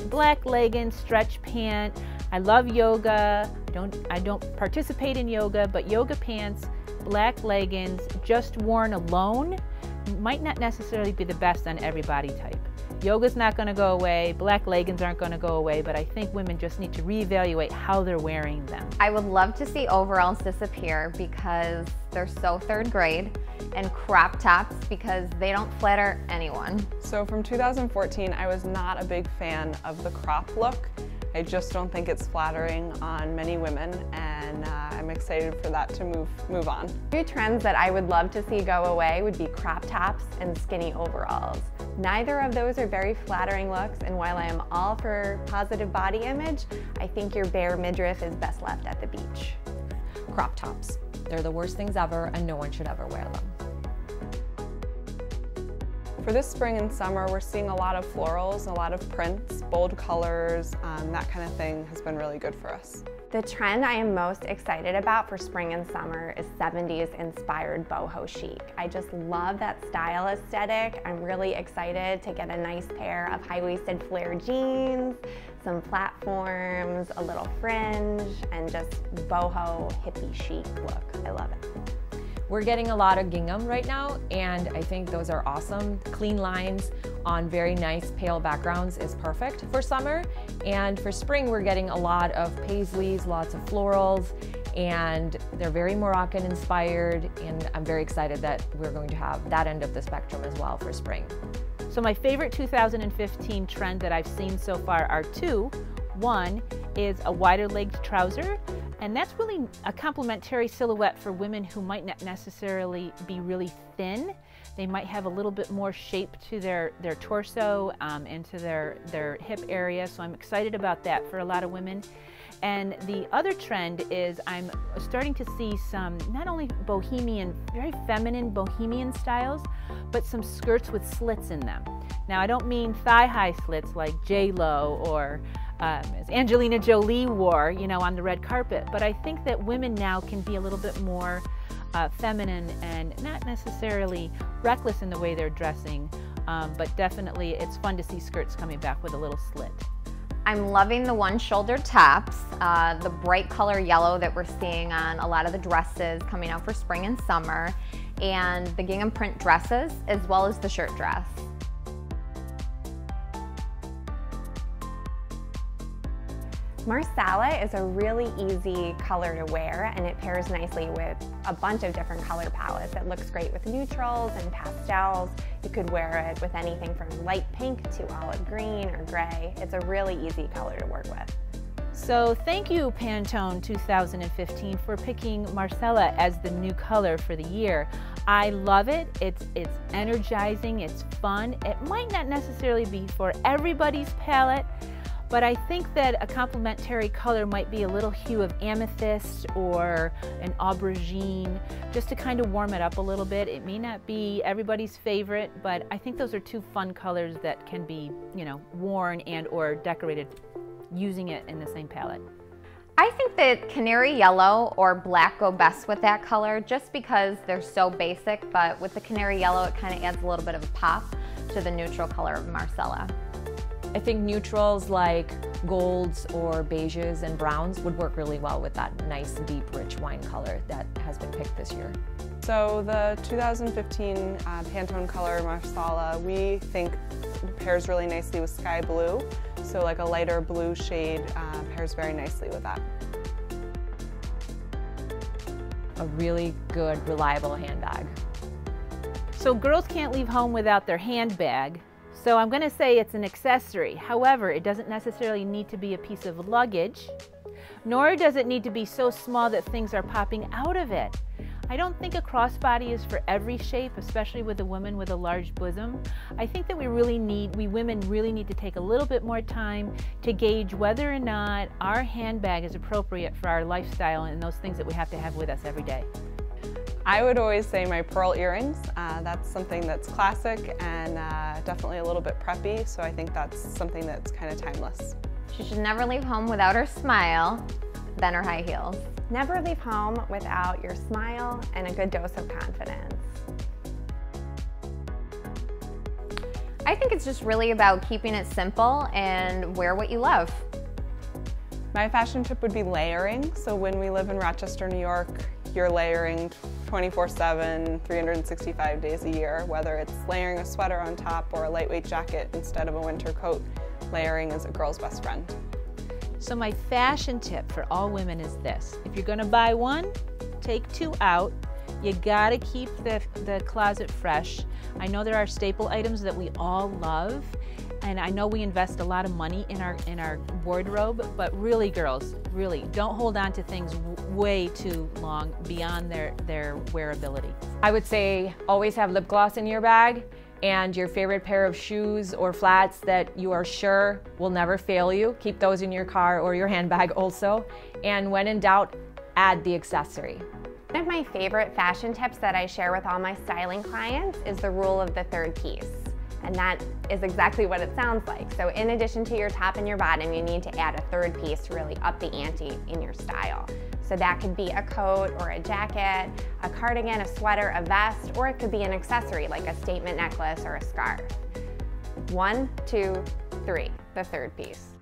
black leggings, stretch pant. I love yoga. I don't participate in yoga, but yoga pants, black leggings, just worn alone, might not necessarily be the best on every body type. Yoga's not going to go away, black leggings aren't going to go away, but I think women just need to reevaluate how they're wearing them. I would love to see overalls disappear because they're so third grade, and crop tops because they don't flatter anyone. So from 2014, I was not a big fan of the crop look. I just don't think it's flattering on many women, and I'm excited for that to move on. Two trends that I would love to see go away would be crop tops and skinny overalls. Neither of those are very flattering looks, and while I am all for positive body image, I think your bare midriff is best left at the beach. Crop tops. They're the worst things ever, and no one should ever wear them. For this spring and summer, we're seeing a lot of florals, a lot of prints, bold colors, that kind of thing has been really good for us. The trend I am most excited about for spring and summer is 70s inspired boho chic. I just love that style aesthetic. I'm really excited to get a nice pair of high-waisted flare jeans, some platforms, a little fringe, and just boho hippie chic look. I love it. We're getting a lot of gingham right now, and I think those are awesome. Clean lines on very nice pale backgrounds is perfect for summer. And for spring, we're getting a lot of paisleys, lots of florals, and they're very Moroccan inspired, and I'm very excited that we're going to have that end of the spectrum as well for spring. So my favorite 2015 trend that I've seen so far are two. One is a wider legged trouser, and that's really a complementary silhouette for women who might not necessarily be really thin. They might have a little bit more shape to their torso and to their hip area, so I'm excited about that for a lot of women. And the other trend is I'm starting to see some not only bohemian, very feminine bohemian styles, but some skirts with slits in them. Now I don't mean thigh-high slits like J-Lo or as Angelina Jolie wore, you know, on the red carpet, but I think that women now can be a little bit more feminine and not necessarily reckless in the way they're dressing, but definitely it's fun to see skirts coming back with a little slit. I'm loving the one-shoulder tops, the bright color yellow that we're seeing on a lot of the dresses coming out for spring and summer, and the gingham print dresses, as well as the shirt dress. Marsala is a really easy color to wear, and it pairs nicely with a bunch of different color palettes. It looks great with neutrals and pastels. You could wear it with anything from light pink to olive green or gray. It's a really easy color to work with. So thank you, Pantone 2015, for picking Marsala as the new color for the year. I love it. It's energizing, it's fun. It might not necessarily be for everybody's palette, but I think that a complementary color might be a little hue of amethyst or an aubergine, just to kind of warm it up a little bit. It may not be everybody's favorite, but I think those are two fun colors that can be, you know, worn and or decorated using it in the same palette. I think that canary yellow or black go best with that color just because they're so basic, but with the canary yellow it kind of adds a little bit of a pop to the neutral color of Marsala. I think neutrals like golds or beiges and browns would work really well with that nice, deep, rich wine color that has been picked this year. So the 2015 Pantone color Marsala, we think pairs really nicely with sky blue. So like a lighter blue shade pairs very nicely with that. A really good, reliable handbag. So girls can't leave home without their handbag. So I'm going to say it's an accessory. However, it doesn't necessarily need to be a piece of luggage, nor does it need to be so small that things are popping out of it. I don't think a crossbody is for every shape, especially with a woman with a large bosom. I think that we women really need to take a little bit more time to gauge whether or not our handbag is appropriate for our lifestyle and those things that we have to have with us every day. I would always say my pearl earrings. That's something that's classic and definitely a little bit preppy, so I think that's something that's kind of timeless. She should never leave home without her smile, then her high heels. Never leave home without your smile and a good dose of confidence. I think it's just really about keeping it simple and wear what you love. My fashion tip would be layering. So when we live in Rochester, New York, you're layering 24/7, 365 days a year, whether it's layering a sweater on top or a lightweight jacket instead of a winter coat. Layering is a girl's best friend. So my fashion tip for all women is this: if you're gonna buy one, take two out. You gotta keep the closet fresh. I know there are staple items that we all love, and I know we invest a lot of money in our wardrobe, but really, girls, really don't hold on to things way too long beyond their wearability. I would say always have lip gloss in your bag and your favorite pair of shoes or flats that you are sure will never fail you. Keep those in your car or your handbag also. And when in doubt, add the accessory. One of my favorite fashion tips that I share with all my styling clients is the rule of the third piece. And that is exactly what it sounds like. So in addition to your top and your bottom, you need to add a third piece to really up the ante in your style. So that could be a coat or a jacket, a cardigan, a sweater, a vest, or it could be an accessory like a statement necklace or a scarf. 1, 2, 3, the third piece.